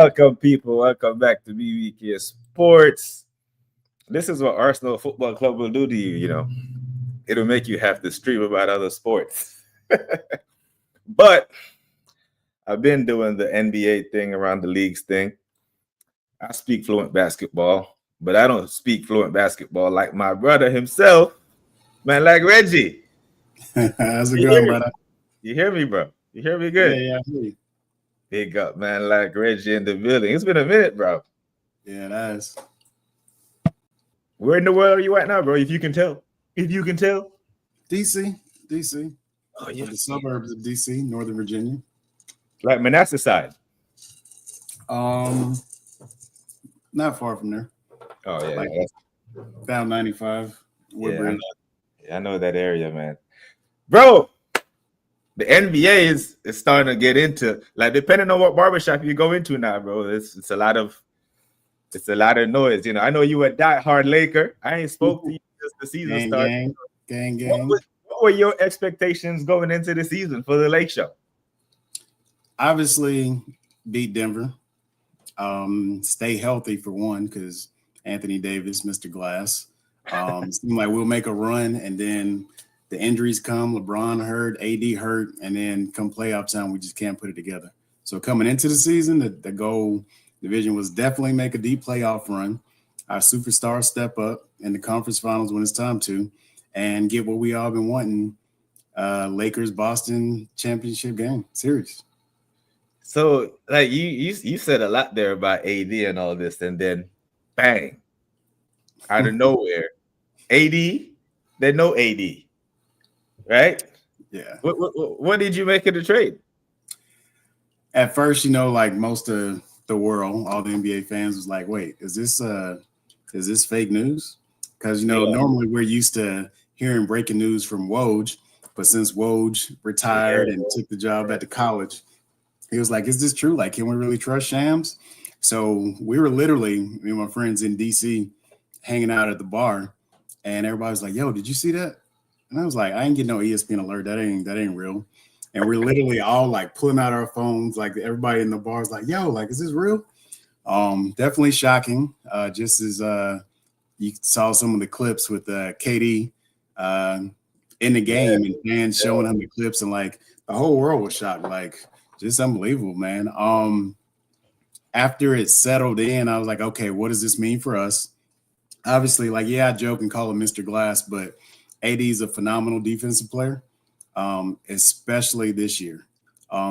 Welcome, people. Welcome back to BBK Sports. This is what Arsenal Football Club will do to you. It'll make you have to stream about other sports. But I've been doing the NBA thing around the leagues thing. I speak fluent basketball, but I don't speak fluent basketball like my brother himself, man, like Reggie. How's it going, brother? You hear me, bro? You hear me good? Yeah, I hear you. Big up, man, like Reggie in the building. It's been a minute, bro. Yeah, that is. Where in the world are you at now, bro? If you can tell. DC. Oh, yeah. The suburbs of DC, Northern Virginia. Like Manassas side. Not far from there. Oh, yeah. Like down 95. Yeah, I know that area, man. Bro, the NBA is starting to get into, like, depending on what barbershop you go into now, bro. It's a lot of noise. I know you a diehard Laker. I ain't spoke to you since the season started. Gang. What were your expectations going into the season for the Lake Show? Obviously, beat Denver. Stay healthy for one, because Anthony Davis, Mr. Glass. Seemed like we'll make a run, and then the injuries come. LeBron hurt, AD hurt, and then come playoff time, we just can't put it together. So coming into the season, the goal division was definitely make a deep playoff run. Our superstars step up in the conference finals when it's time to, and get what we all been wanting, Lakers Boston championship game series. So, like, you said a lot there about AD and all this, and then bang, out of nowhere, AD, they know AD, right? Yeah. What did you make of the trade? At first, like most of the world, all the NBA fans was like, wait, is this fake news? Because, normally we're used to hearing breaking news from Woj, but since Woj retired and took the job at the college, he was like, is this true? Like, can we really trust Shams? So we were literally, me and my friends in DC, hanging out at the bar, and everybody was like, yo, did you see that? And I was like, I ain't getting no ESPN alert. That ain't real. And we're literally all like pulling out our phones. Like everybody in the bar is like, yo, like, is this real? Definitely shocking. Just as you saw some of the clips with KD in the game and fans showing him the clips, and like the whole world was shocked. Like, just unbelievable, man. After it settled in, I was like, okay, what does this mean for us? Obviously, like, I joke and call him Mr. Glass, but AD is a phenomenal defensive player, especially this year.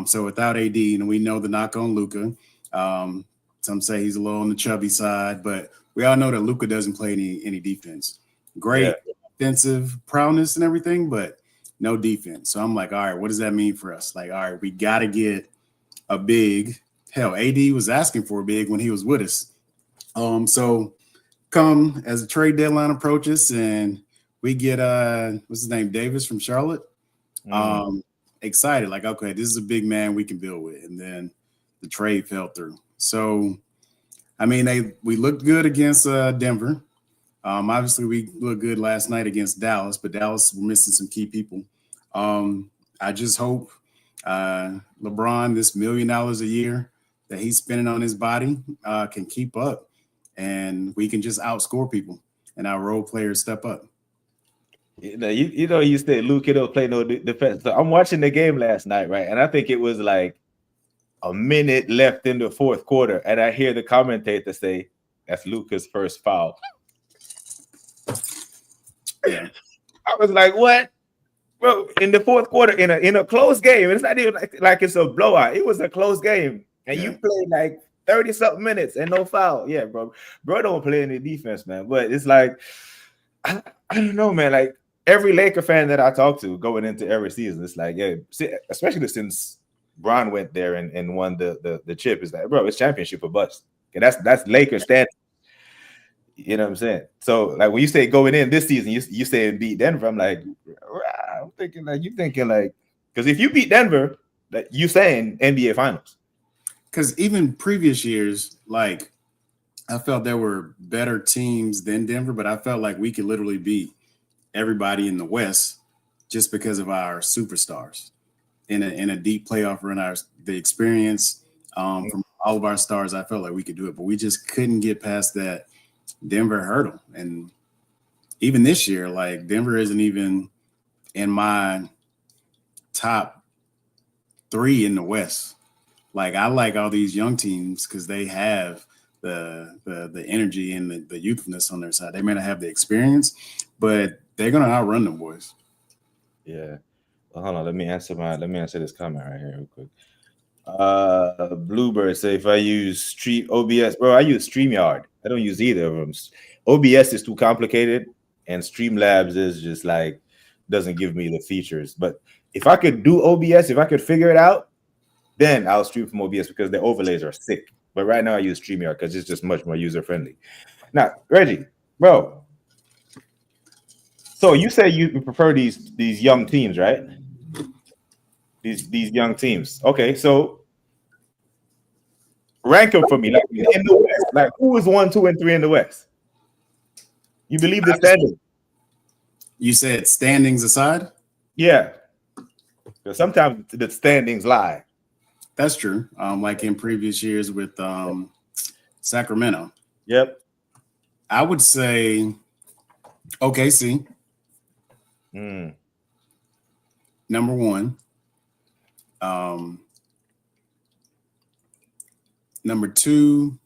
So without AD, we know the knock on Luka. Some say he's a little on the chubby side, but we all know that Luka doesn't play any defense. Great offensive prowess and everything, but no defense. So I'm like, all right, what does that mean for us? Like, all right, we got to get a big. Hell, AD was asking for a big when he was with us. So come as the trade deadline approaches and we get what's his name, Davis from Charlotte. Excited, like, okay, this is a big man we can build with. And then the trade fell through. So I mean, we looked good against Denver. Obviously we looked good last night against Dallas, but Dallas were missing some key people. I just hope LeBron, this $1 million a year that he's spending on his body, can keep up, and we can just outscore people and our role players step up. You said Luka don't play no defense. So I'm watching the game last night, right? And I think it was like a minute left in the fourth quarter, and I hear the commentator say, "That's Luka's first foul." Yeah, I was like, "What, bro?" In the fourth quarter, in a close game, it's not even like it's a blowout. It was a close game, and you played like 30-something minutes and no foul. Yeah, bro don't play any defense, man. But it's like, I don't know, man. Like every Laker fan that I talk to going into every season, it's like, especially since Bron went there and won the chip, is like, bro, it's championship or bust. And that's Lakers standard. You know what I'm saying? So like when you say going in this season, you say beat Denver, I'm like, I'm thinking like, because if you beat Denver, that you saying NBA Finals. Because even previous years, like, I felt there were better teams than Denver, but I felt like we could literally beat everybody in the West just because of our superstars in a deep playoff run, the experience from all of our stars, I felt like we could do it, but we just couldn't get past that Denver hurdle. And even this year, like Denver isn't even in my top 3 in the West. Like I like all these young teams because they have the energy and the youthfulness on their side. They may not have the experience, but they're gonna outrun them boys. Yeah. Well, hold on. Let me answer this comment right here real quick. Bluebird say if I use OBS, bro, I use StreamYard. I don't use either of them. OBS is too complicated, and Streamlabs is just like doesn't give me the features. But if I could do OBS, if I could figure it out, then I'll stream from OBS because the overlays are sick. But right now I use StreamYard because it's just much more user friendly. Now, Reggie, bro. So you say you prefer these young teams, right? These young teams. Okay, so rank them for me, like in the West. Like who is 1, 2, and 3 in the West? You believe the standings? You said standings aside? Yeah. Because sometimes the standings lie. That's true. Like in previous years with Sacramento. Yep. I would say OKC. Number 1. Number 2,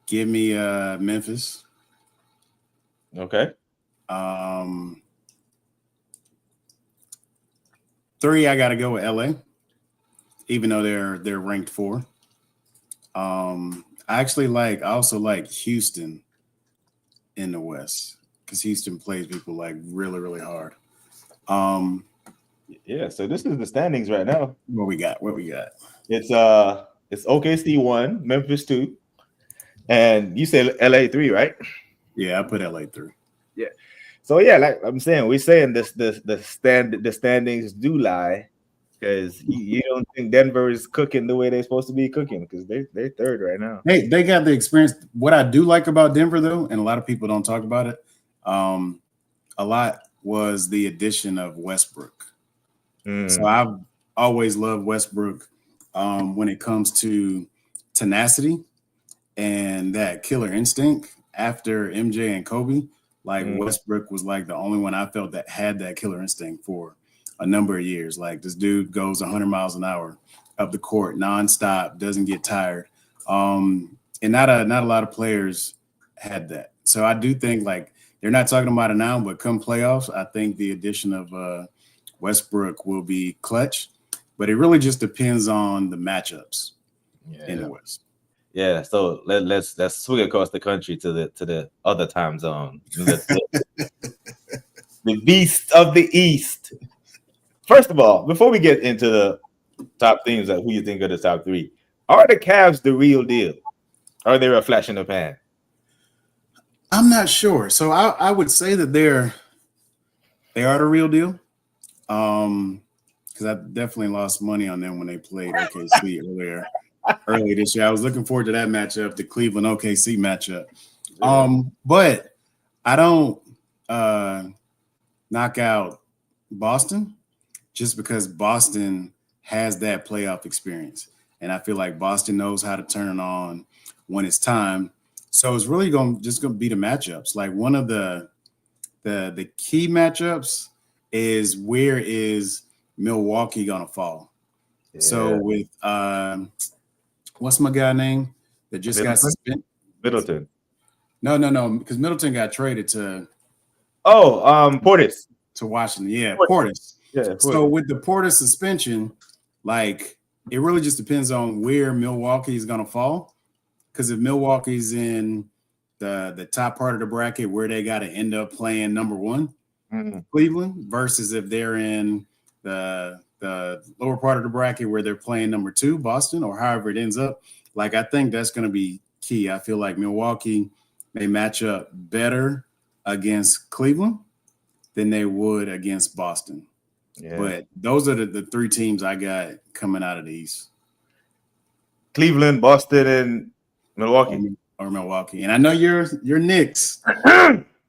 give me Memphis. Okay. 3, I got to go with LA, even though they're ranked 4. I also like Houston in the West because Houston plays people like really, really hard. Yeah, so this is the standings right now. What we got? It's OKC 1, Memphis 2, and you say LA 3, right? Yeah, I put LA 3. Yeah. So yeah, like I'm saying, we're saying the standings do lie because you don't think Denver is cooking the way they're supposed to be cooking because they're third right now. Hey, they got the experience. What I do like about Denver though, and a lot of people don't talk about it, a lot was the addition of Westbrook. So I've always loved Westbrook when it comes to tenacity and that killer instinct. After MJ and Kobe, like Westbrook was like the only one I felt that had that killer instinct for a number of years. Like this dude goes 100 miles an hour up the court nonstop, doesn't get tired. And not a lot of players had that. So I do think like they're not talking about it now, but come playoffs, I think the addition of Westbrook will be clutch. But it really just depends on the matchups in the West. Yeah, so let's swing across the country to the other time zone. The beast of the East. First of all, before we get into the top themes of who you think are the top 3, are the Cavs the real deal? Or are they a flash in the pan? I'm not sure. So I would say that they are the real deal. Because I definitely lost money on them when they played OKC earlier this year. I was looking forward to that matchup, the Cleveland OKC matchup. But I don't knock out Boston just because Boston has that playoff experience. And I feel like Boston knows how to turn it on when it's time. So it's really going to be the matchups. Like one of the key matchups is where is Milwaukee going to fall? Yeah. So with what's my guy name that just got suspended? Middleton. No, because Middleton got traded to Portis to Washington. Yeah, Portis. Yeah. Portis. So with the Portis suspension, like it really just depends on where Milwaukee is going to fall. Because if Milwaukee's in the top part of the bracket where they got to end up playing number 1, Cleveland, versus if they're in the lower part of the bracket where they're playing number 2, Boston, or however it ends up. Like, I think that's going to be key. I feel like Milwaukee may match up better against Cleveland than they would against Boston. Yeah. But those are the 3 teams I got coming out of the East. Cleveland, Boston, and Milwaukee. Or Milwaukee. And I know you're Knicks.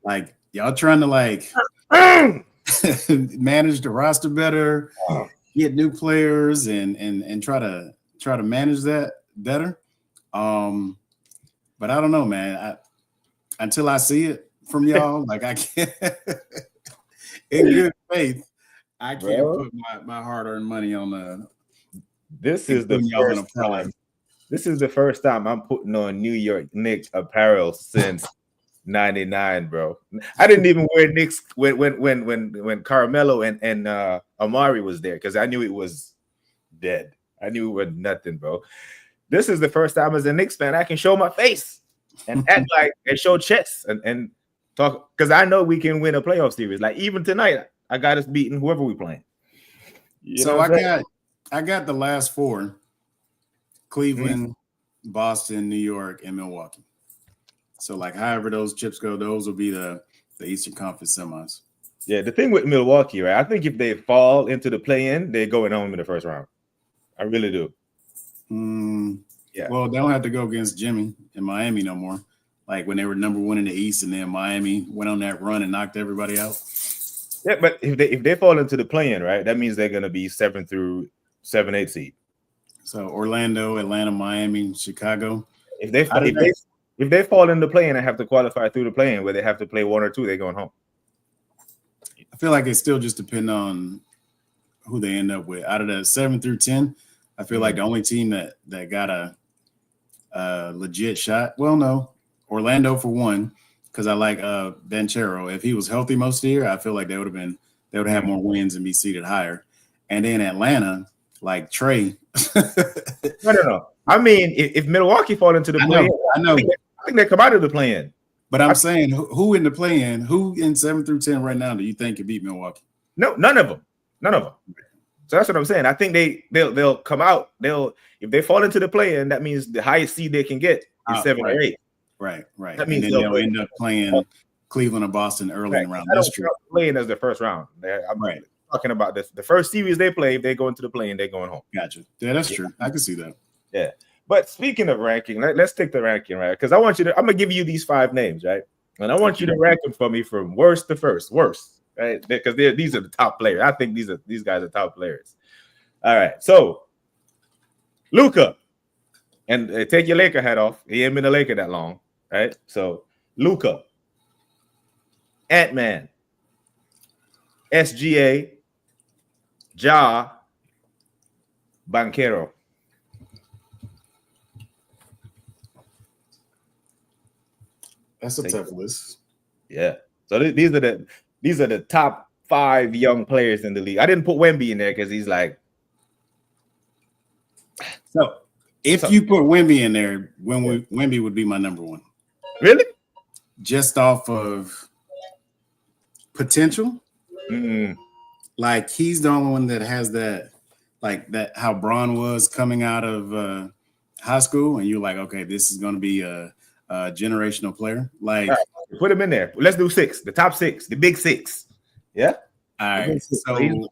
Like, y'all trying to, like, manage the roster better, get new players, and try to manage that. better. But I don't know, man. Until I see it from y'all, like I can't, in good faith, I can't put my hard-earned money on This is the first time. This is the first time I'm putting on New York Knicks apparel since '99, bro. I didn't even wear Knicks when Carmelo and Amari was there because I knew it was dead. I knew it was nothing, bro. This is the first time as a Knicks fan I can show my face and act like and show chest and talk because I know we can win a playoff series. Like even tonight, I got us beating whoever we playing. So I got the last four: Cleveland, Boston, New York, and Milwaukee. So like however those chips go, those will be the Eastern Conference semis. Yeah, the thing with Milwaukee, right? I think if they fall into the play-in, they're going home in the first round. I really do. Yeah. Well, they don't have to go against Jimmy in Miami no more. Like when they were number one in the East, and then Miami went on that run and knocked everybody out. Yeah, but if they fall into the play-in, right, that means they're going to be 7 through 7, 8 seed. So Orlando, Atlanta, Miami, Chicago. If they fall in the play-in and have to qualify through the play-in, where they have to play 1 or 2, they're going home. I feel like it still just depends on who they end up with. Out of the 7 through 10, I feel like the only team that got a legit shot. Well, no, Orlando for one, because I like Banchero. If he was healthy most of the year, I feel like they would have more wins and be seated higher. And then Atlanta, like Trey. No. I mean, if Milwaukee fall into the play-in, I know. I think they come out of the play-in. But I'm saying, who in the play-in, who in 7 through 10 right now do you think could beat Milwaukee? No, none of them. So that's what I'm saying. I think they'll come out. If they fall into the play-in, that means the highest seed they can get is 7 or 8. Right. That means and then they'll end up playing Cleveland or Boston early in the round. That's true. Playing as the first round. I'm talking about this. The first series they play, if they go into the play-in, they're going home. Gotcha. Yeah, that's true. I can see that. Yeah. But speaking of ranking, let's take the ranking, right? Because I'm gonna give you these 5 names, right? And I want you to rank them for me from worst to first. Worst, right? Because these are the top players. I think these guys are top players. All right. So Luka, and take your Laker hat off. He ain't been a Laker that long, right? So Luka, Ant-Man, SGA, Ja, Banchero. That's a tough list. Yeah. So these are the top 5 young players in the league. I didn't put Wemby in there because he's like. So if you put Wemby in there, Wemby would be my number 1. Really? Just off of potential. Like he's the only one that has that, like that how Braun was coming out of high school, and you're like, okay, this is going to be a generational player. Like right, put him in there. Let's do 6, the top 6, the big 6. Yeah. All right. So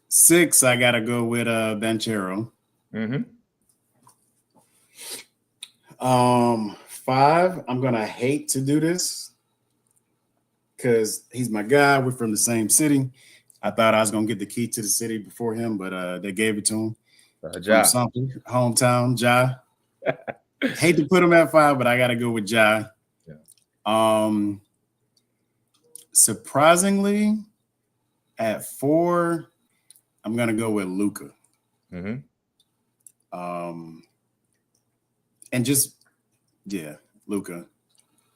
6, I gotta go with Banchero. 5, I'm gonna hate to do this because he's my guy. We're from the same city. I thought I was gonna get the key to the city before him, but they gave it to him. From something, hometown, Ja. Hate to put him at 5, but I gotta go with Ja. Yeah. Surprisingly, at 4, I'm gonna go with Luka. And just Luka,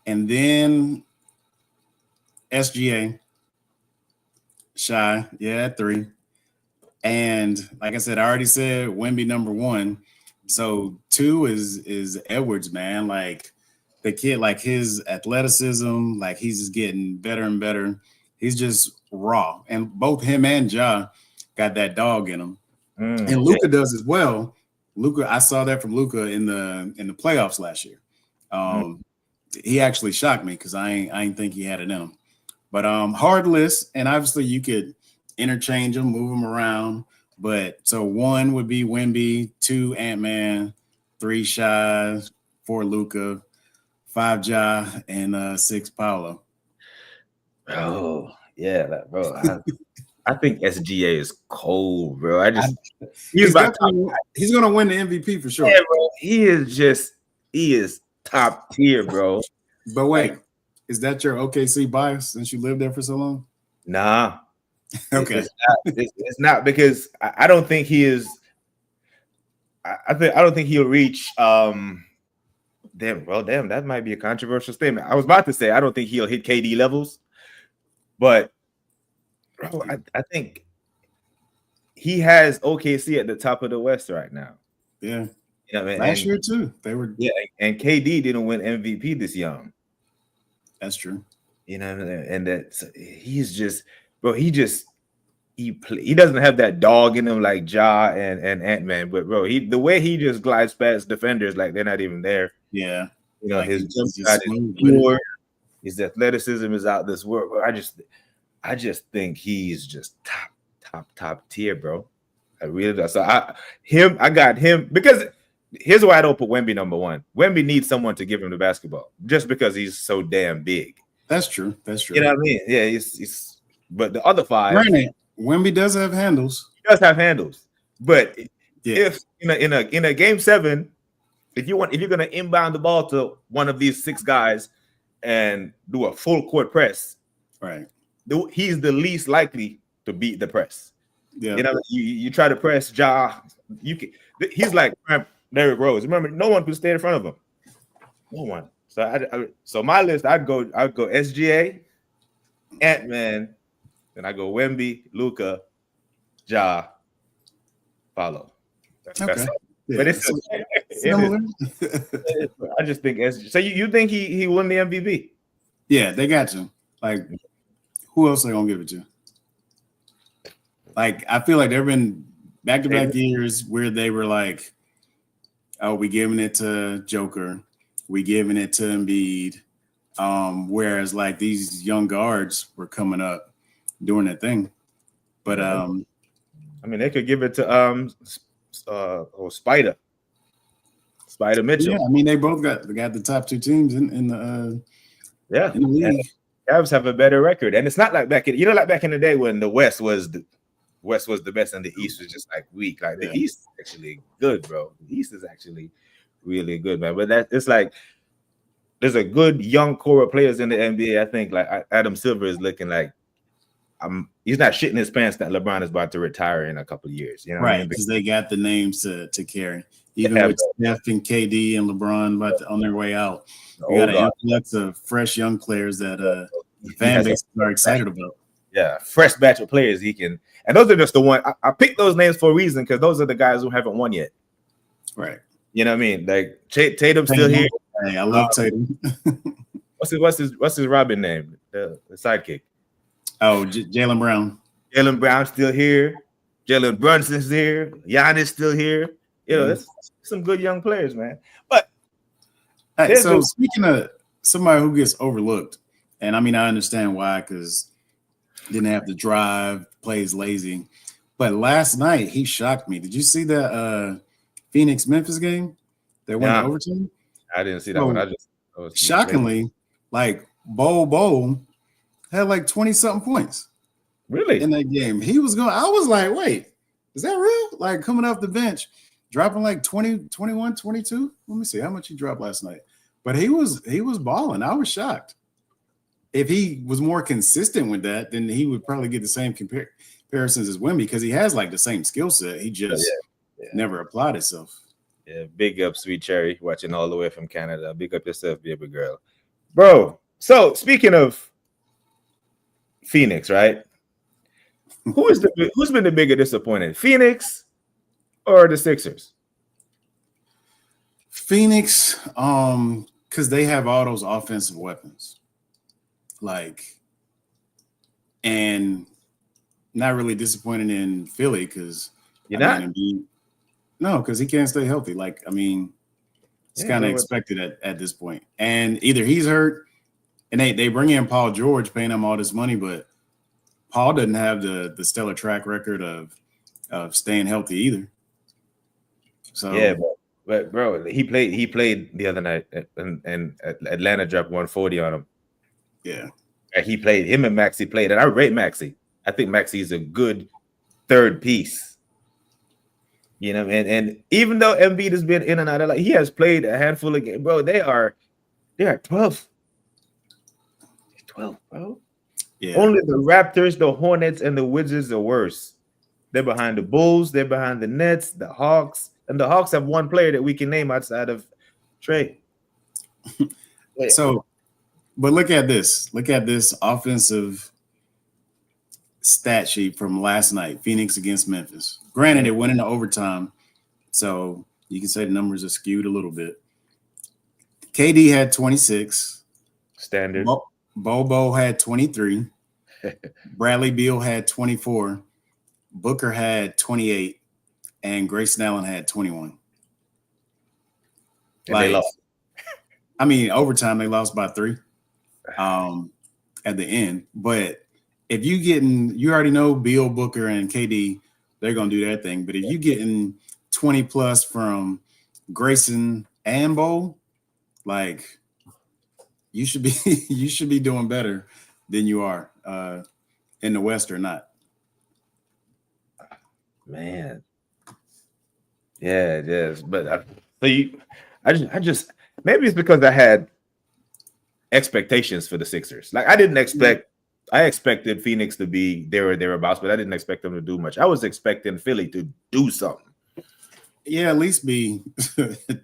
and then SGA, Shy, at 3, and like I said, I already said Wemby number 1. So 2 is Edwards, man. Like the kid, like his athleticism, like he's just getting better and better. He's just raw, and both him and Ja got that dog in him, and Luka does as well. Luka, I saw that from Luka in the playoffs last year. He actually shocked me because I ain't think he had it in him. But hard list, and obviously you could interchange them, move them around. But so 1 would be Wemby, 2 Ant-Man, 3 Shy, 4 Luka, 5 Ja, and 6 Paolo. Oh yeah, bro. I think SGA is cold, bro. He's gonna win the MVP for sure. Yeah, bro. He is top tier, bro. But wait, is that your OKC bias since you lived there for so long? Nah. Okay. It's not because I don't think he is. I don't think he'll reach. Damn, that might be a controversial statement. I was about to say I don't think he'll hit KD levels, but bro, I think he has OKC at the top of the West right now. Yeah. You know what I mean? Last year too. They were. Yeah, and KD didn't win MVP this young. That's true. You know, and that he's just, bro. He doesn't have that dog in him like Ja and Ant-Man, but bro, the way he just glides past defenders like they're not even there. Yeah, you know, like his jump shot is pure. His athleticism is out this world. Bro. I just think he's just top tier, bro. I really do. So I got him because here's why I don't put Wemby number one. Wemby needs someone to give him the basketball just because he's so damn big. That's true. That's true. You know what I mean? Yeah, he's but the other five. Granted, Wemby does have handles. He does have handles, but if in a game 7, if you're gonna inbound the ball to one of these 6 guys and do a full court press, right? He's the least likely to beat the press. Yeah, you know, you try to press Ja, he's like Derrick Rose. Remember, no one could stay in front of him. No one. So so my list, I'd go SGA, Ant-Man, then I go Wemby, Luka, Ja, follow. Okay. Yeah, but it's similar. I just think SGA. So you think he won the MVP? Yeah, they got to. Like, who else are they gonna give it to? Like, I feel like there have been back-to-back years where they were like, "Oh, we giving it to Joker, we giving it to Embiid," whereas like these young guards were coming up doing their thing. But I mean, they could give it to Spider Mitchell. Yeah, I mean, they both got the top 2 teams in the league. Cavs have a better record, and it's not like back in the day when the West was the best and the East was just like weak. Like the East is actually good, bro. The East is actually really good, man. But it's like there's a good young core of players in the NBA. I think like Adam Silver is looking like he's not shitting his pants that LeBron is about to retire in a couple of years. You know, right? Because they got the names to carry. Even with Steph and KD and LeBron on their way out, you got an influx of fresh young players that the fan base are excited about. Yeah, fresh batch of players he can, and those are just the one. I picked those names for a reason because those are the guys who haven't won yet. Right. You know what I mean? Like Tatum's still here. Hey, I love Tatum. What's his Robin name? The sidekick. Oh, Jaylen Brown. Jaylen Brown's still here. Jalen Brunson's here. Giannis still here. You know, that's some good young players, man. But so speaking of somebody who gets overlooked, and I mean I understand why, because didn't have to drive, plays lazy. But last night he shocked me. Did you see that Phoenix Memphis game? They went to overtime. I didn't see that one. I was shockingly, like Bo had like 20-something points. Really? In that game. I was like, wait, is that real? Like coming off the bench, dropping like 20, 21, 22. Let me see how much he dropped last night. But he was balling. I was shocked. If he was more consistent with that, then he would probably get the same comparisons as Wemby because he has like the same skill set. He just never applied itself. Yeah, big up, Sweet Cherry, watching all the way from Canada. Big up yourself, baby girl. Bro, so speaking of Phoenix, right? Who's been the bigger disappointment, Phoenix or the Sixers? Phoenix, because they have all those offensive weapons. Like, and not really disappointed in Philly because because he can't stay healthy. Like, I mean, it's kind of expected at this point. And either he's hurt, and they bring in Paul George, paying him all this money, but Paul doesn't have the stellar track record of staying healthy either. So yeah, but bro, he played the other night, and Atlanta dropped 140 on him. Yeah, he played. Him and Maxey played, and I rate Maxey. I think Maxi's a good third piece. You know, and even though Embiid has been in and out, like he has played a handful of games, bro. They are 12. 12, bro. Yeah. Only the Raptors, the Hornets, and the Wizards are worse. They're behind the Bulls, they're behind the Nets, the Hawks, and the Hawks have one player that we can name outside of Trey. So, but look at this. Look at this offensive stat sheet from last night, Phoenix against Memphis. Granted, it went into overtime, so you can say the numbers are skewed a little bit. KD had 26. Standard. Bobo had 23. Bradley Beal had 24. Booker had 28. And Grayson Allen had 21. And they lost. I mean, overtime, they lost by 3 at the end. But if you already know Beal, Booker, and KD, they're going to do their thing. But if you getting 20 plus from Grayson and Bo, like you should be doing better than you are in the West or not. Man. Yeah, it is. But I just maybe it's because I had expectations for the Sixers. Like I expected Phoenix to be there or thereabouts, but I didn't expect them to do much. I was expecting Philly to do something. Yeah, at least be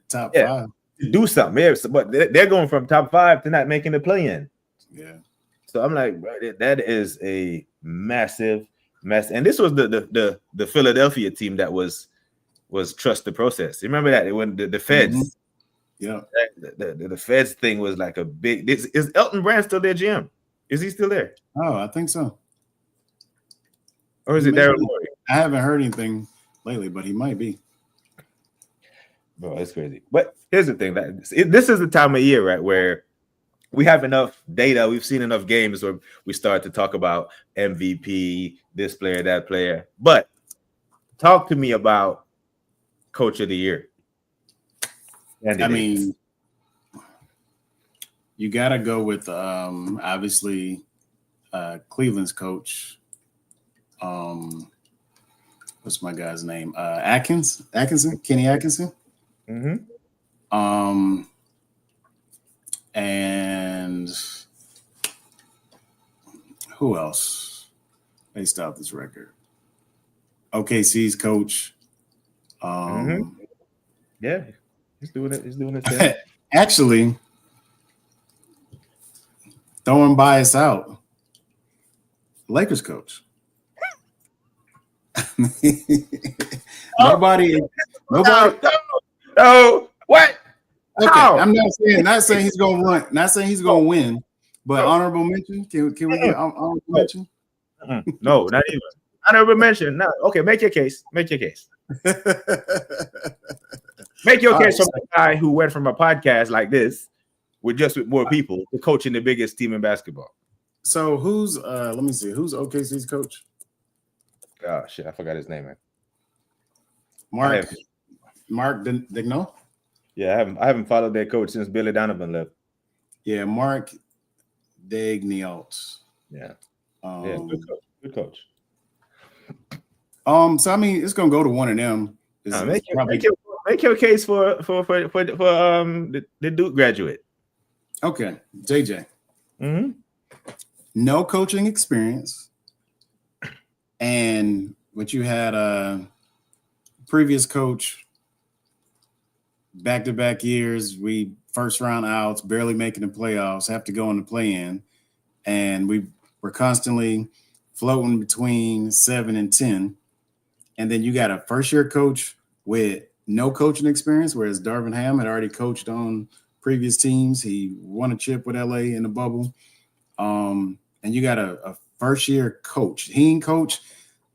top 5. Do something. Yeah, but they're going from top 5 to not making the play-in. Yeah. So I'm like, bro, that is a massive mess. And this was the Philadelphia team that was trust the process. You remember that when the Feds, yeah, the Feds thing was like a big. Is Elton Brand still their GM? Is he still there? Oh, I think so. Or is it Daryl Morey? I haven't heard anything lately, but he might be. Bro, it's crazy. But here's the thing: this is the time of year, right, where we have enough data. We've seen enough games where we start to talk about MVP, this player, that player. But talk to me about Coach of the Year. I mean, you got to go with obviously Cleveland's coach. What's my guy's name? Kenny Atkinson. Mm-hmm. And who else based off this record? OKC's coach. Yeah, he's doing it. He's doing it. Actually, throwing bias out, Lakers coach. Nobody. No. What? Okay, how? I'm not saying he's gonna run. Not saying he's gonna win. But honorable mention. Can we get honorable mention? No, not even honorable mention. No. Okay, make your case. Make your case from a guy who went from a podcast like this with more people to coaching the biggest team in basketball. So who's let me see, who's OKC's coach? Oh shit, I forgot his name, man. Mark Digno? Yeah, I haven't followed their coach since Billy Donovan left. Yeah, Mark Daigneault. Yeah. Good coach. So I mean, it's gonna go to one of them. Make your case for the Duke graduate. Okay, JJ. Mm-hmm. No coaching experience, and what you had a previous coach, back-to-back years, we first round outs, barely making the playoffs, have to go in the play-in, and we're constantly floating between 7 and 10. And then you got a first-year coach with no coaching experience, whereas Darvin Ham had already coached on previous teams. He won a chip with LA in the bubble. And you got a first-year coach. He didn't coach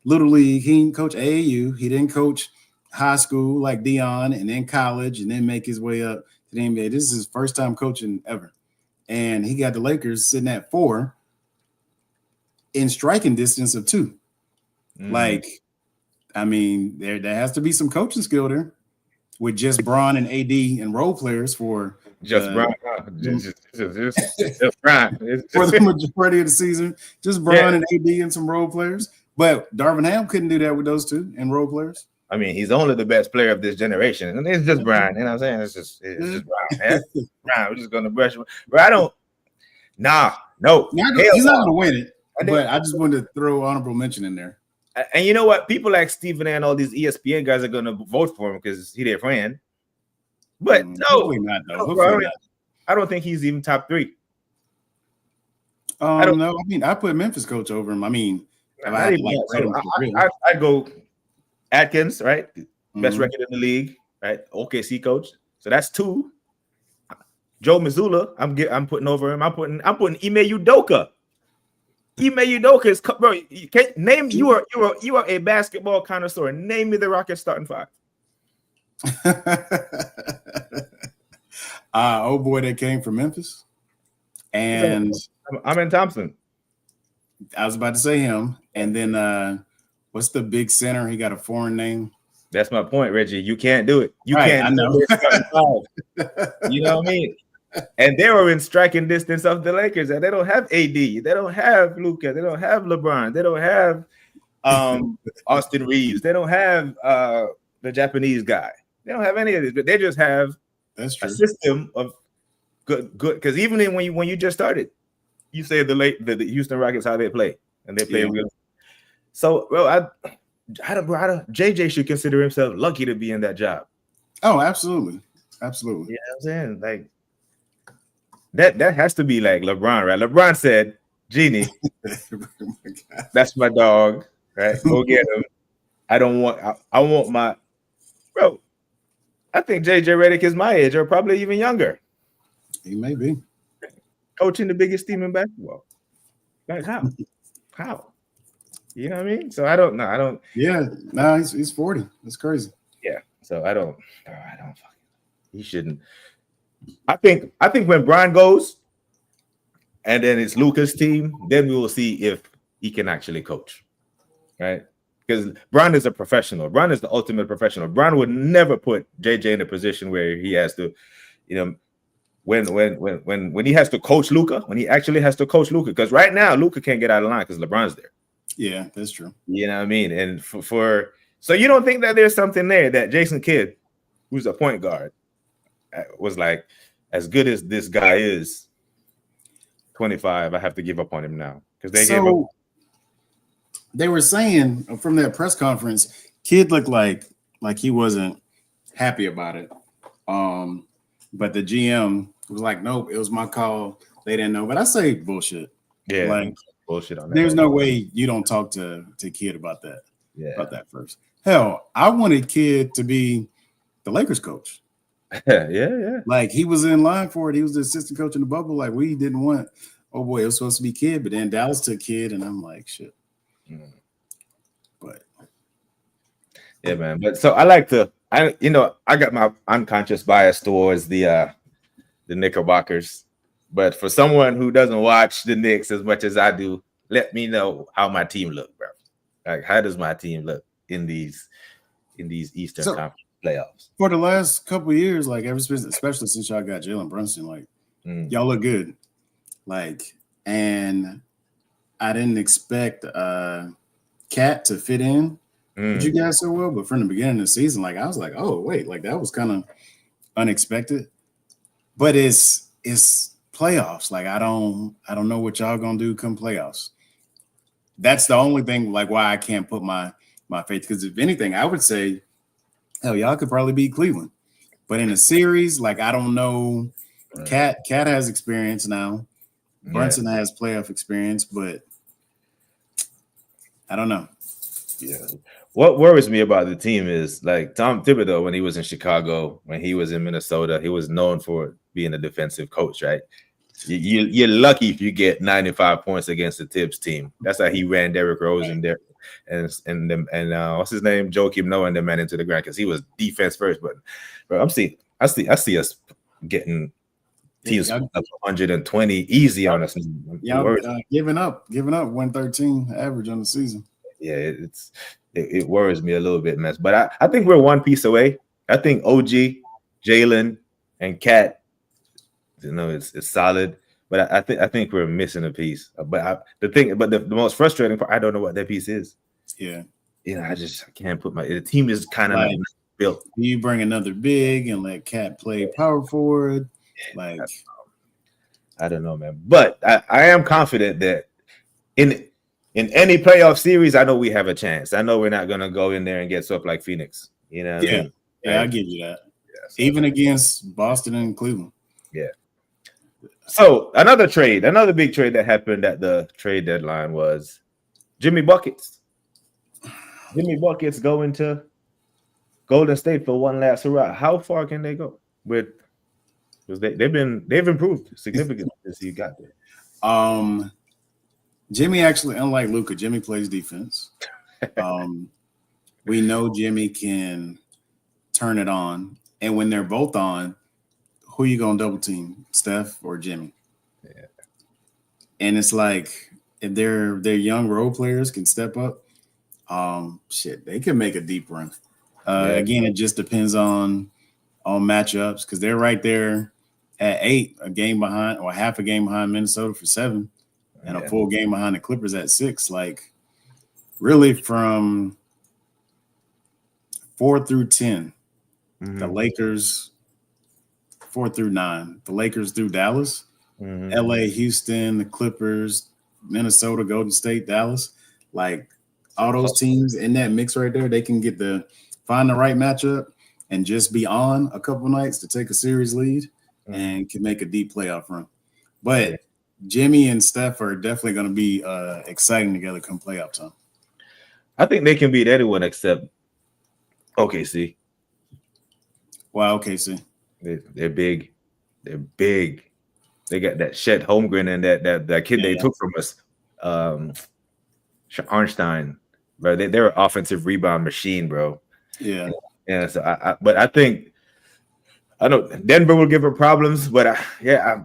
Little League. He didn't coach AAU. He didn't coach high school like Dion, and then college, and then make his way up to the NBA. This is his first time coaching ever. And he got the Lakers sitting at 4 in striking distance of 2. Mm-hmm. Like, I mean, there has to be some coaching skill there with just Bron and AD and role players for Just Bron. Just Bron. For the majority of the season, just Bron and AD and some role players. But Darvin Ham couldn't do that with those two and role players. I mean, he's only the best player of this generation, and it's just Bron. You know what I'm saying? It's just Bron. Man. Bron. We're just gonna brush him. But I don't. No. He's not gonna win it. But I just wanted to throw honorable mention in there. And you know what? People like Stephen A and all these ESPN guys are gonna vote for him because he's their friend. But hopefully not, though. Hopefully not. I don't think he's even top 3. I don't know. I mean, I put Memphis coach over him. I mean, I go Atkins, right? Best record in the league, right? OKC coach. So that's 2. Joe Mazzulla, I'm putting over him. I'm putting Ime Udoka. Ime Udoka is, bro. You can't name you are a basketball connoisseur. Name me the Rockets starting 5. Oh boy, that came from Memphis, and I'm in Thompson. I was about to say him, and then what's the big center? He got a foreign name. That's my point, Reggie. You can't do it. You right, can't. I know. You know what I mean? And they were in striking distance of the Lakers, and they don't have AD, they don't have Luka, they don't have LeBron, they don't have Austin Reeves, they don't have the Japanese guy. They don't have any of this, but they just have a system of good. Because even when you just started, you say the Houston Rockets how they play, and they play real. So, well, JJ should consider himself lucky to be in that job. Oh, absolutely. You know what I'm saying? Like that has to be like LeBron, right? LeBron said, "Genie, that's my dog, right? Go get him. I want my bro." I think JJ Redick is my age, or probably even younger. He may be coaching the biggest team in basketball. Like how? You know what I mean? So I don't know. Yeah, no, he's 40. That's crazy. Yeah. So I don't. He shouldn't. I think when Brian goes, and then it's Luka's team, then we will see if he can actually coach, right? Because Brian is a professional. Brian is the ultimate professional. Brian would never put JJ in a position where he has to, you know, when he has to coach Luka, when he actually has to coach Luka. Because right now Luka can't get out of line because LeBron's there. Yeah, that's true. You know what I mean? And so you don't think that there's something there that Jason Kidd, who's a point guard, was like, as good as this guy is, 25, I have to give up on him now because they gave up. They were saying from that press conference, Kidd looked like he wasn't happy about it. But the GM was like, nope, it was my call. They didn't know. But I say bullshit. Yeah, like bullshit on that. There's no way you don't talk to Kidd about that. Yeah, about that first. Hell, I wanted Kidd to be the Lakers coach. Yeah. Like he was in line for it. He was the assistant coach in the bubble. Like we didn't want. Oh boy, it was supposed to be Kidd, but then Dallas took Kidd, and I'm like, shit. But yeah, man. But so I got my unconscious bias towards the Knickerbockers. But for someone who doesn't watch the Knicks as much as I do, let me know how my team look, bro. Like, how does my team look in these Eastern Conference playoffs? For the last couple of years, like especially since y'all got Jalen Brunson, like y'all look good. Like, and I didn't expect Cat to fit in with you guys so well, but from the beginning of the season, like I was like, oh wait, like that was kind of unexpected. But it's playoffs. Like I don't know what y'all gonna do come playoffs. That's the only thing like why I can't put my faith, because if anything, I would say, hell, y'all could probably beat Cleveland. But in a series, like I don't know. Cat has experience now. Brunson has playoff experience, but I don't know. Yeah. What worries me about the team is like Tom Thibodeau, when he was in Chicago, when he was in Minnesota, he was known for being a defensive coach, right? You're lucky if you get 95 points against the Tibbs team. That's how he ran Derrick Rose and what's his name, Joakim Noah, and the man into the ground because he was defense first. But bro, I see us getting teams up 120 easy on us. Y'all giving up 113 average on the season. Yeah, it worries me a little bit, man. But I think we're one piece away. I think OG, Jalen, and Cat it's solid. But I think we're missing a piece. But the most frustrating part, I don't know what that piece is. Yeah. I can't put the team is kind of like built. You bring another big and let Cat play power forward. Like, I don't know, man. But I am confident that in any playoff series, I know we have a chance. I know we're not gonna go in there and get swept like Phoenix. You know what I mean? Yeah, I'll give you that. Yeah, so even against Boston and Cleveland. Yeah. So another big trade that happened at the trade deadline was Jimmy Buckets. Jimmy Buckets going to Golden State for one last hurrah. How far can they go? Because they've improved significantly since he got there. Jimmy actually, unlike Luka, Jimmy plays defense. We know Jimmy can turn it on, and when they're both on, who you gonna double team, Steph or Jimmy? Yeah. And it's like if their young role players can step up, they can make a deep run. Again, it just depends on matchups because they're right there at 8, a game behind or half a game behind Minnesota for 7, and a full game behind the Clippers at 6. Like really from 4 through 10, the Lakers 4 through 9, the Lakers through Dallas, LA, Houston, the Clippers, Minnesota, Golden State, Dallas, like all those teams in that mix right there, they can find the right matchup and just be on a couple nights to take a series lead and can make a deep playoff run. But Jimmy and Steph are definitely going to be exciting together come playoff time. I think they can beat anyone except OKC. Wow, OKC. They're big. They're big. They got that Chet Holmgren and that kid they took from us, Arnstein. Bro, they're an offensive rebound machine, bro. Yeah. Yeah. So I think I know Denver will give them problems, but I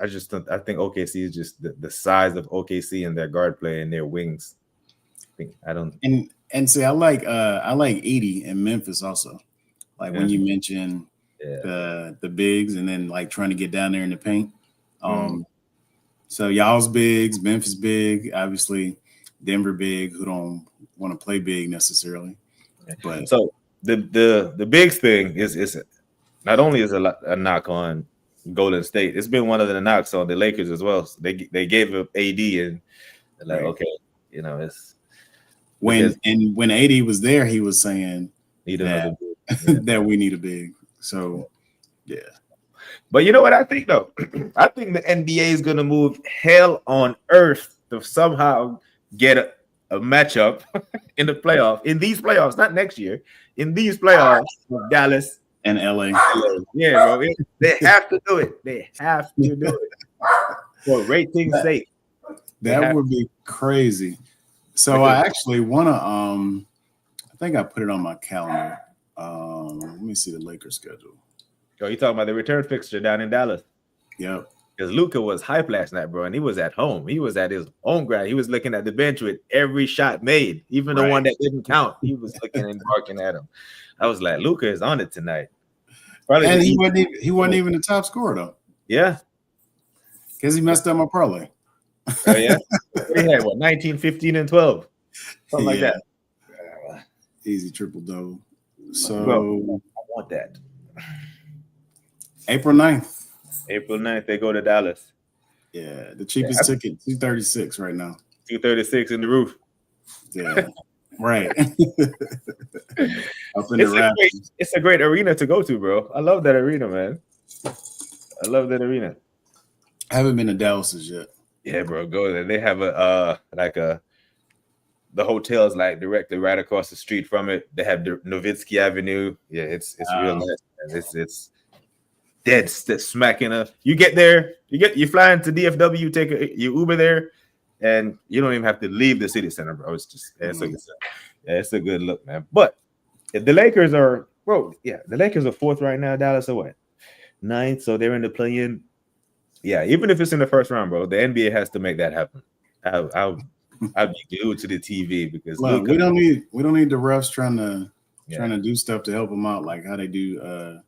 just think OKC is just the size of OKC and their guard play and their wings. I don't. And see, I like 80 in Memphis also. Like when you mention the bigs and then like trying to get down there in the paint. So y'all's bigs, Memphis big, obviously Denver big, who don't want to play big necessarily. But so the bigs thing is not only is a knock on Golden State, it's been one of the knocks on the Lakers as well. So they gave up AD and like okay, it's when AD was there, he was saying that that we need a big. So yeah. But you know what I think though? I think the NBA is gonna move hell on earth to somehow get a matchup in the playoff. In these playoffs, not next year. In these playoffs with Dallas and LA. Yeah, bro. They have to do it. They have to do it. For ratings' sake. That would be crazy. So I actually want to I think I put it on my calendar. Let me see the Lakers schedule. Oh, you talking about the return fixture down in Dallas? Yep. Because Luka was hype last night, bro, and he was at home. He was at his own ground. He was looking at the bench with every shot made, even the one that didn't count. He was looking and barking at him. I was like, Luka is on it tonight. Probably and he wasn't even the top scorer though. Yeah, because he messed up my parlay. Oh yeah, he had 19, 15, and 12, something like that. Easy triple double. So bro, I want that. April 9th. April 9th, they go to Dallas. Yeah, the cheapest ticket, $236 right now. $236 in the roof. Yeah, right. It's a great arena to go to, bro. I love that arena, man. I love that arena. I haven't been to Dallas yet. Yeah, bro, go there. They have the hotel is like directly right across the street from it. They have the Nowitzki Avenue. Yeah, it's real nice. It's dead smack in a. You get there, you fly into DFW, take your Uber there, and you don't even have to leave the city center, bro. It's just it's a good look, man. But if the Lakers are, the Lakers are 4th right now. Dallas are what? 9th, so they're in the play-in. Yeah, even if it's in the first round, bro, the NBA has to make that happen. I'd be glued to the TV because look, we don't need the refs trying to do stuff to help them out like how they do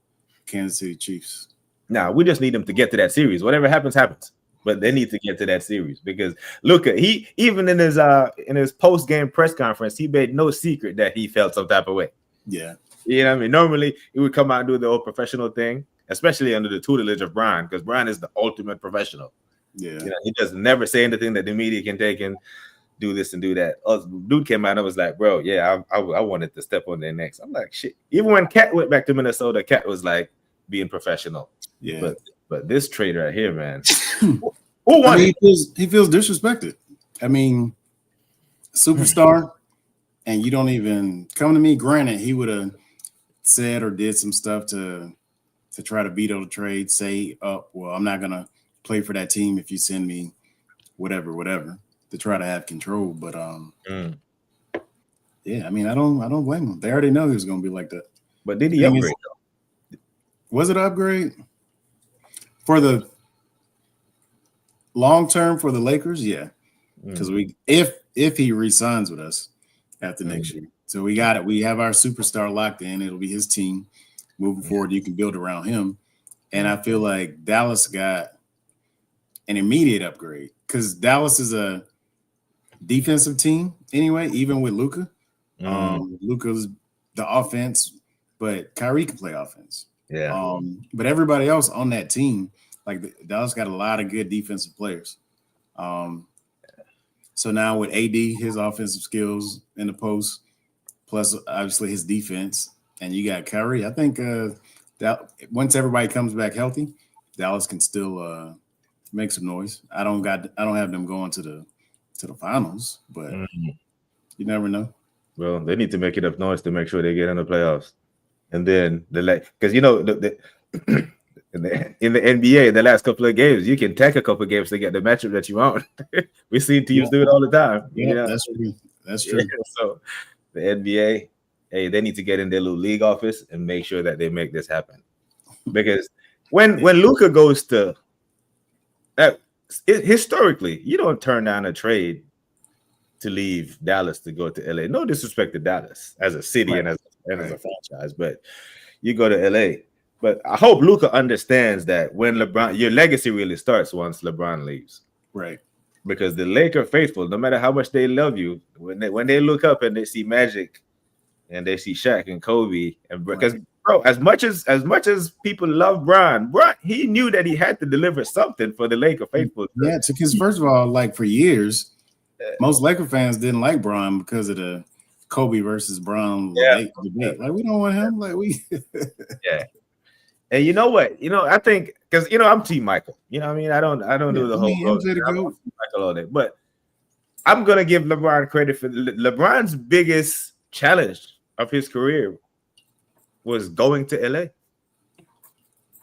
Kansas City Chiefs. Now we just need them to get to that series. Whatever happens, happens. But they need to get to that series because Luka, he even in his post game press conference, he made no secret that he felt some type of way. Yeah, you know what I mean. Normally, he would come out and do the old professional thing, especially under the tutelage of Brian, because Brian is the ultimate professional. Yeah, he does never say anything that the media can take and do this and do that. Dude came out and was like, bro, yeah, I wanted to step on their necks. I'm like, shit. Even when Cat went back to Minnesota, Cat was like being professional. Yeah, but this trade right here, man. Who won? He feels disrespected. I mean, superstar, and you don't even come to me. Granted, he would have said or did some stuff to try to veto the trade. Say, oh, well, I'm not gonna play for that team if you send me whatever, to try to have control. But yeah, I mean, I don't blame him. They already know he was gonna be like that. But did he upgrade? Was it an upgrade for the long term for the Lakers? Yeah, because if he re-signs with us after next year, so we got it. We have our superstar locked in. It'll be his team moving forward. You can build around him, and I feel like Dallas got an immediate upgrade because Dallas is a defensive team anyway. Even with Luka, Luka's the offense, but Kyrie can play offense. Yeah. But everybody else on that team, like Dallas got a lot of good defensive players. So now with AD, his offensive skills in the post, plus obviously his defense, and you got Kyrie, I think that once everybody comes back healthy, Dallas can still make some noise. I don't have them going to the finals, but you never know. Well, they need to make enough noise to make sure they get in the playoffs. And then because in the NBA, the last couple of games, you can take a couple of games to get the matchup that you want. We see teams do it all the time. Yeah, that's true. That's true. Yeah, so the NBA, hey, they need to get in their little league office and make sure that they make this happen. Because when Luka goes to historically, you don't turn down a trade to leave Dallas to go to LA. No disrespect to Dallas as a city and as a franchise, but you go to LA. But I hope Luka understands that when LeBron, your legacy really starts once LeBron leaves. Right. Because the Laker faithful, no matter how much they love you, when they look up and they see Magic and they see Shaq and Kobe, and because bro, as much as people love Bron, he knew that he had to deliver something for the Laker faithful. Yeah, because first of all, like for years, most Laker fans didn't like Bron because of the Kobe versus Bron debate. Like we don't want him. Like we. Yeah. And you know what? I think because I'm Team Michael. You know what I mean? I don't do the whole Michael all day, but I'm gonna give LeBron credit for LeBron's biggest challenge of his career was going to LA.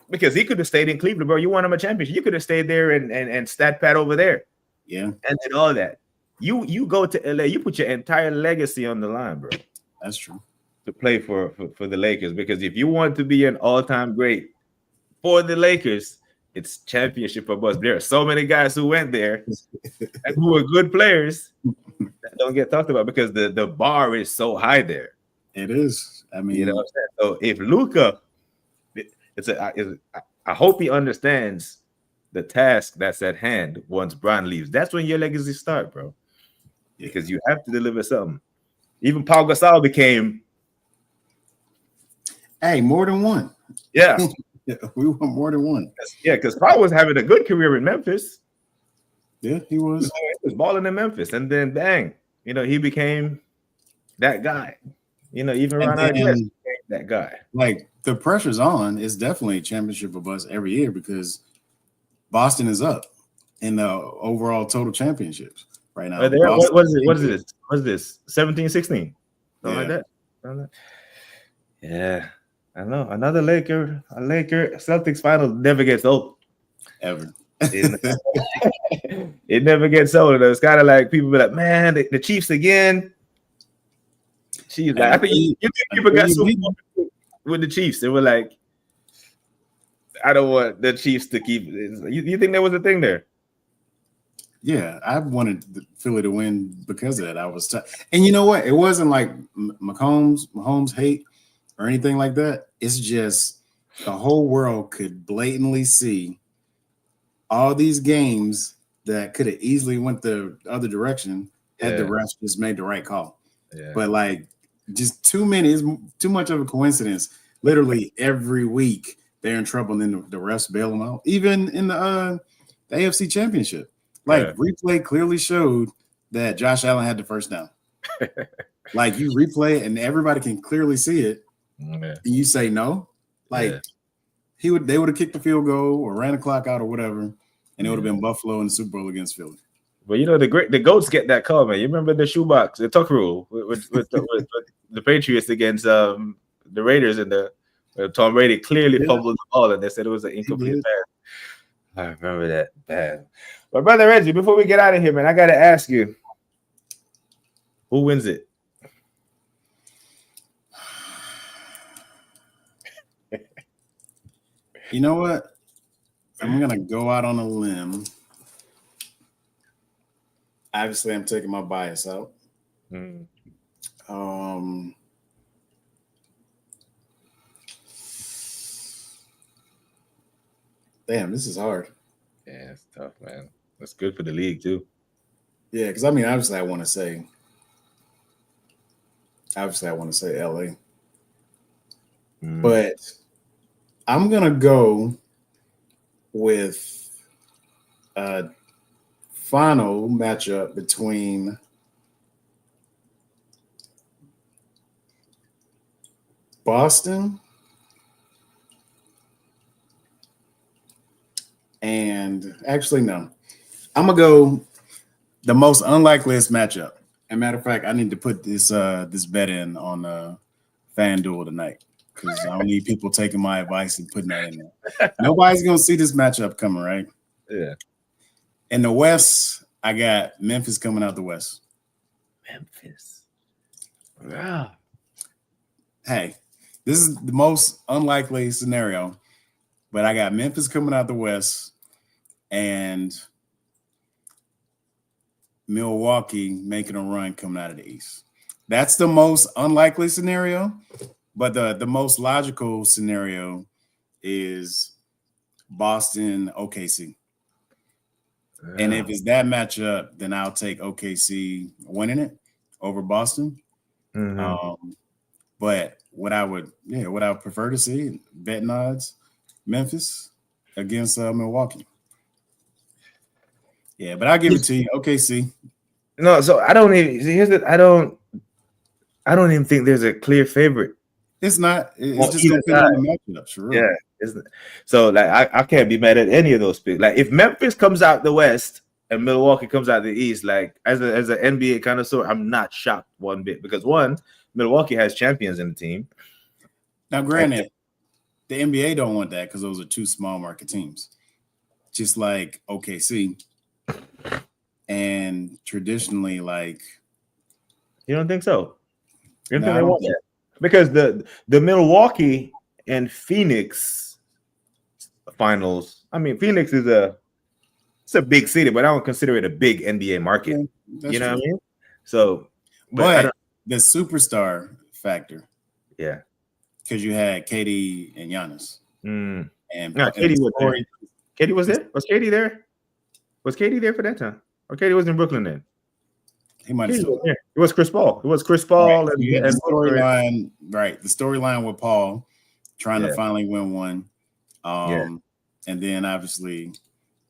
Because he could have stayed in Cleveland, bro. You won him a championship. You could have stayed there and stat pad over there. Yeah. And did all that. You go to LA, you put your entire legacy on the line, bro. That's true. To play for the Lakers, because if you want to be an all-time great for the Lakers, it's championship or bust. There are so many guys who went there and who are good players that don't get talked about because the bar is so high there. It is. I mean, you know what I'm saying? So if Luka, I hope he understands the task that's at hand once Bron leaves. That's when your legacy start, bro. Because you have to deliver something. Even Paul Gasol became more than one. Yeah. We want more than one. Yeah, because Paul was having a good career in Memphis. Yeah, he was. He was balling in Memphis. And then bang, he became that guy. Even Ron Artest became that guy. Like the pressure's on. It's definitely a championship of us every year because Boston is up in the overall total championships right now. What is this? 17, 16? Something like that. Yeah. I know. Another Laker Celtics final never gets old. Ever. It never gets old. It's kind of like people be like, man, the Chiefs again. Chiefs. Like, I think you think people got so with the Chiefs. They were like, I don't want the Chiefs to keep it. You think there was a thing there? Yeah, I wanted Philly to win because of that. I was and you know what? It wasn't like Mahomes hate or anything like that. It's just the whole world could blatantly see all these games that could have easily went the other direction had the refs just made the right call. Yeah. But like just too much of a coincidence. Literally every week they're in trouble and then the refs bail them out. Even in the AFC Championship. Like replay clearly showed that Josh Allen had the first down. Like you replay and everybody can clearly see it. And you say no. Like they would have kicked the field goal or ran the clock out or whatever, and it would have been Buffalo in the Super Bowl against Philly. But you know the goats get that call, man. You remember the shoebox, the tuck rule with the Patriots against the Raiders and the Tom Brady clearly fumbled the ball and they said it was an incomplete pass. I remember that bad. But brother Reggie, before we get out of here, man, I gotta ask you, who wins it? You know what? I'm going to go out on a limb. Obviously, I'm taking my bias out. Damn, this is hard. Yeah, it's tough, man. That's good for the league, too. Yeah, because, I mean, obviously, I want to say LA. But I'm going to go with a final matchup between Boston and actually, no. I'm going to go the most unlikeliest matchup. As a matter of fact, I need to put this bet in on FanDuel tonight. Because I don't need people taking my advice and putting that in there. Nobody's going to see this matchup coming, right? Yeah. In the West, I got Memphis coming out the West. Memphis. Wow. Hey, this is the most unlikely scenario, but I got Memphis coming out the West and Milwaukee making a run coming out of the East. That's the most unlikely scenario. But the most logical scenario is Boston, OKC. And if it's that matchup, then I'll take OKC winning it over Boston. But what I would prefer to see, betting odds, Memphis against Milwaukee. Yeah, but I'll give it to you, OKC. No, so I don't even I don't even think there's a clear favorite. It's not. It's just going to depend on the matchups. Really. Yeah. So like I can't be mad at any of those picks. Like if Memphis comes out the West and Milwaukee comes out the East, like as an NBA connoisseur, I'm not shocked one bit because one, Milwaukee has champions in the team. Now, granted, the NBA don't want that because those are two small market teams, just like OKC. And traditionally, like you don't think so? You don't think they want that? Because the Milwaukee and Phoenix finals, I mean, Phoenix is it's a big city, but I don't consider it a big NBA market. You know what I mean? So, but the superstar factor, yeah, because you had KD and Giannis, and KD was there. KD was there. Was KD there? Was KD there for that time? Or KD was in Brooklyn then? He might have still. It was Chris Paul. It was Chris Paul and the storyline, right? The storyline with Paul trying to finally win one, and then obviously,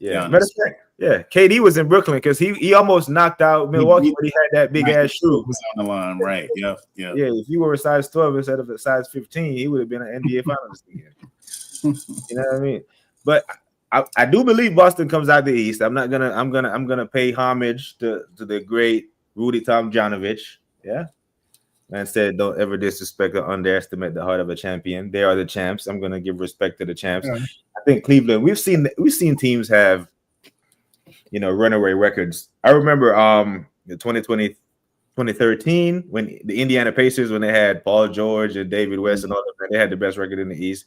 KD was in Brooklyn because he almost knocked out Milwaukee, but he had that big ass shoe. Was on the line, right? Yeah. If you were a size 12 instead of a size 15, he would have been an NBA finalist again. You know what I mean? But I do believe Boston comes out the East. I'm gonna pay homage to the great Rudy Tomjanovich, man said, "Don't ever disrespect or underestimate the heart of a champion. They are the champs. I'm gonna give respect to the champs." Yeah. I think Cleveland. We've seen teams have, runaway records. I remember the 2013 when the Indiana Pacers, when they had Paul George and David West and all of them, they had the best record in the East.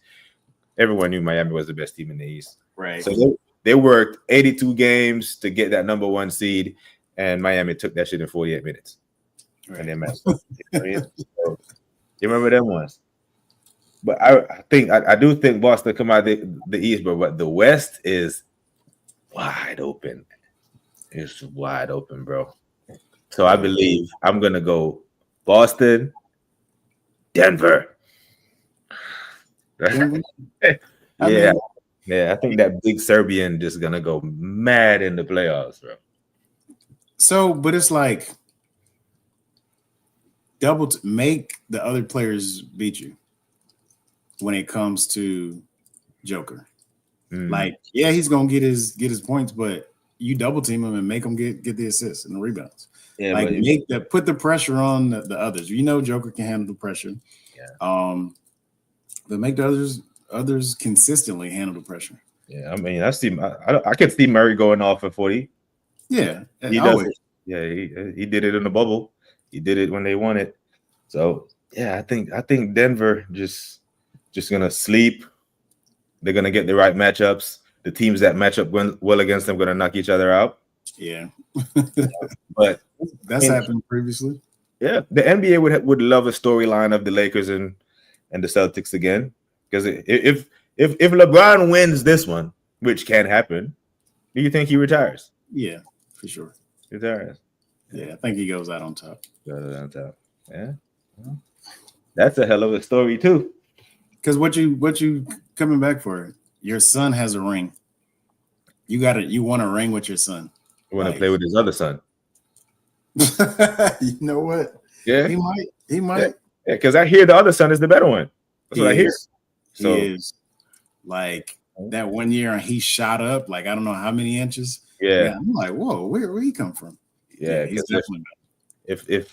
Everyone knew Miami was the best team in the East, right? So they worked 82 games to get that number one seed. And Miami took that shit in 48 minutes. Right. And then so, you remember them ones? But I do think Boston come out the East, but the West is wide open. It's wide open, bro. So I believe I'm gonna go Boston, Denver. Denver? Yeah. I think that big Serbian just gonna go mad in the playoffs, bro. So, but it's like make the other players beat you when it comes to Joker. Like, yeah, he's gonna get his points, but you double team him and make him get the assists and the rebounds. Yeah, like put the pressure on the others. You know, Joker can handle the pressure. Yeah. But make the others consistently handle the pressure. Yeah, I mean, I can see Murray going off for 40. Yeah, he does it. Yeah, he did it in the bubble. He did it when they won it. So yeah, I think Denver just gonna sleep. They're gonna get the right matchups. The teams that match up well against them gonna knock each other out. Yeah, but that's happened previously. Yeah, the NBA would love a storyline of the Lakers and the Celtics again, because if LeBron wins this one, which can happen, do you think he retires? Yeah, for sure. Retires. Yeah, I think he goes out on top. Yeah, well, that's a hell of a story too. Because what you coming back for? Your son has a ring. You want a ring with your son. You want to play with his other son. You know what? Yeah, he might. Yeah, because I hear the other son is the better one. That's what I hear. So he is like that one year he shot up like I don't know how many inches. Yeah, I'm like, whoa, where he come from? Yeah, he's definitely better.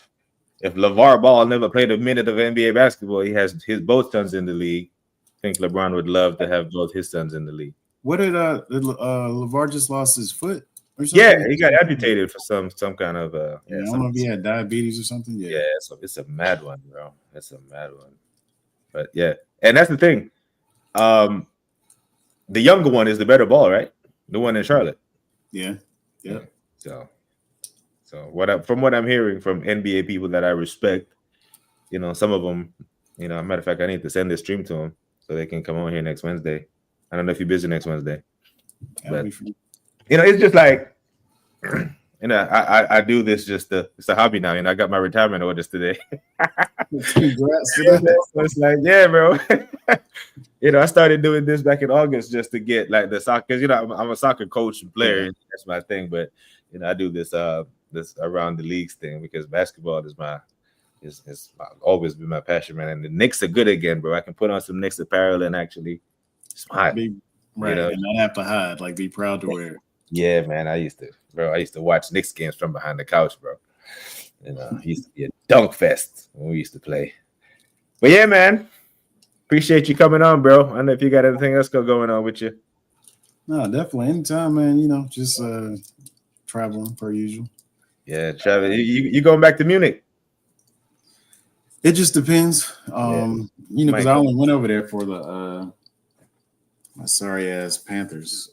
If LeVar Ball never played a minute of NBA basketball, he has his both sons in the league. I think LeBron would love to have both his sons in the league. What did LeVar just lost his foot? Or something? Yeah, he got amputated for some kind of I don't know if he had diabetes or something. Yeah, it's a mad one, bro. It's a mad one. But yeah, and that's the thing. The younger one is the better ball, right? The one in Charlotte. Yeah. So from what I'm hearing from NBA people that I respect, some of them, matter of fact, I need to send this stream to them so they can come on here next Wednesday. I don't know if you're busy next Wednesday, but it's just like, I do this it's a hobby now. I got my retirement orders today. Congrats to that. So it's like, yeah, bro. I started doing this back in August just to get like the soccer, because I'm a soccer coach and player. Yeah. That's my thing. But I do this around the leagues thing because basketball is always been my passion, man. And the Knicks are good again, bro. I can put on some Knicks apparel and actually smile. Right, and not have to hide. Like, be proud to wear it. Yeah, man. I used to watch Knicks games from behind the couch, bro. It used to be a dunk fest when we used to play. But yeah, man. Appreciate you coming on, bro. I don't know if you got anything else going on with you. No, definitely. Anytime, man. Just traveling per usual. Yeah, traveling. You going back to Munich? It just depends. Because I only went over there for the my sorry ass Panthers.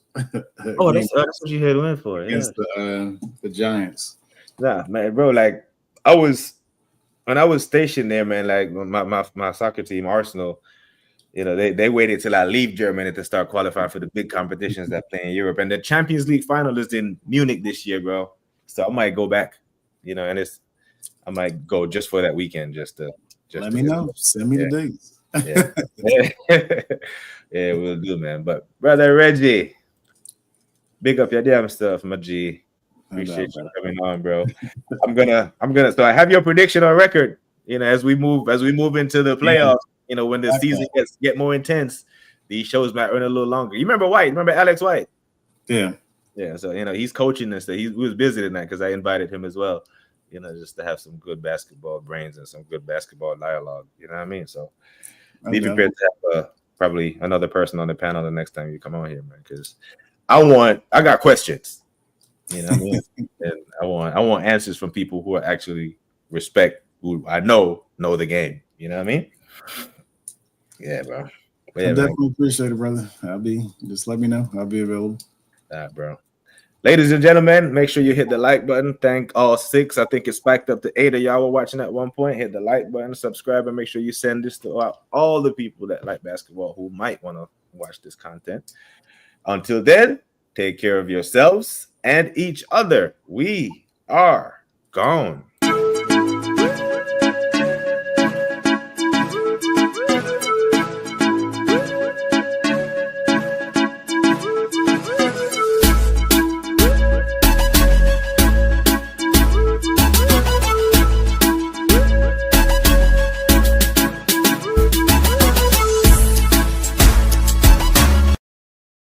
Oh, that's what you had went for. Against the Giants. Nah, man, bro. Like when I was stationed there, man. Like my soccer team, Arsenal. They waited till I leave Germany to start qualifying for the big competitions that play in Europe, and the Champions League final is in Munich this year, bro. So I might go back, and I might go just for that weekend, just let me know. Send me the dates. Yeah, we'll do, man. But brother Reggie, big up your damn stuff, my G. Appreciate you coming on, bro. I'm gonna. So I have your prediction on record. As we move into the playoffs. When the season get more intense, these shows might run a little longer. You remember White? Remember Alex White? Yeah. So he's coaching this. He was busy tonight because I invited him as well. Just to have some good basketball brains and some good basketball dialogue. You know what I mean? So be prepared to have probably another person on the panel the next time you come on here, man. Because I got questions. You know what I mean? And I want answers from people who are actually who I know the game. You know what I mean? Yeah, bro. I definitely appreciate it, brother. Just let me know. I'll be available. All right, bro. Ladies and gentlemen, make sure you hit the like button. Thank all 6. I think it spiked up to 8 of y'all were watching at one point. Hit the like button, subscribe, and make sure you send this to all the people that like basketball who might want to watch this content. Until then, take care of yourselves and each other. We are gone.